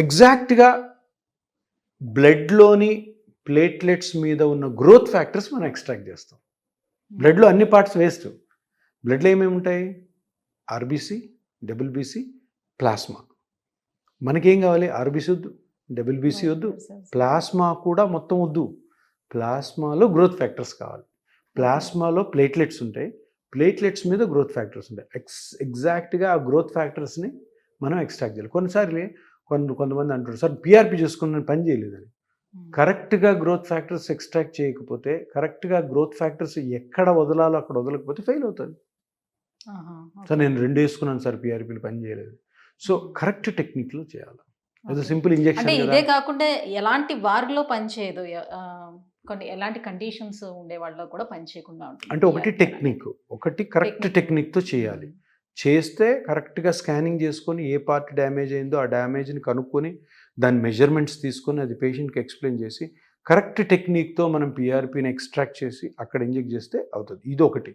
ఎగ్జాక్ట్గా బ్లడ్లోని ప్లేట్లెట్స్ మీద ఉన్న గ్రోత్ ఫ్యాక్టర్స్ మనం ఎక్స్ట్రాక్ట్ చేస్తాం. బ్లడ్లో అన్ని పార్ట్స్ వేస్ట్. బ్లడ్లో ఏమేమి ఉంటాయి? RBC, WBC, plasma. మనకేం కావాలి? ఆర్బీసీ వద్దు, డబ్ల్యూబీసీ వద్దు, ప్లాస్మా కూడా మొత్తం వద్దు. ప్లాస్మాలో గ్రోత్ ఫ్యాక్టర్స్ కావాలి. ప్లాస్మాలో ప్లేట్లెట్స్ ఉంటాయి, ప్లేట్లెట్స్ మీద గ్రోత్ ఫ్యాక్టర్స్ ఉంటాయి. ఎగ్జాక్ట్గా ఆ గ్రోత్ ఫ్యాక్టర్స్ని మనం ఎక్స్ట్రాక్ట్ చేయాలి. కొన్నిసార్లు కొంతమంది అంటారు, సార్ పీఆర్పీ చేసుకుని పని చేయలేదని. కరెక్ట్గా గ్రోత్ ఫ్యాక్టర్స్ ఎక్స్ట్రాక్ట్ చేయకపోతే, కరెక్ట్గా గ్రోత్ ఫ్యాక్టర్స్ ఎక్కడ వదలాలో అక్కడ వదలకపోతే ఫెయిల్ అవుతుంది. సార్ నేను 2 వేసుకున్నాను సార్, పీఆర్పీలు పని చేయలేదు. సో కరెక్ట్ టెక్నిక్లో చేయాలి. అది సింపుల్ ఇంజెక్షన్. ఇదే కాకుండా ఎలాంటి వారిలో పనిచేయదు, కొన్ని ఎలాంటి కండిషన్స్ ఉండే వాళ్ళలో కూడా పనిచేయకుండా ఉంటుంది. అంటే ఒకటి కరెక్ట్ టెక్నిక్తో చేయాలి. చేస్తే కరెక్ట్గా స్కానింగ్ చేసుకొని ఏ పార్ట్ డ్యామేజ్ అయిందో ఆ డ్యామేజ్ని కనుక్కొని దాని మెజర్మెంట్స్ తీసుకొని అది పేషెంట్కి ఎక్స్ప్లెయిన్ చేసి కరెక్ట్ టెక్నిక్తో మనం పీఆర్పీని ఎక్స్ట్రాక్ట్ చేసి అక్కడ ఇంజెక్ట్ చేస్తే అవుతుంది. ఇది ఒకటి.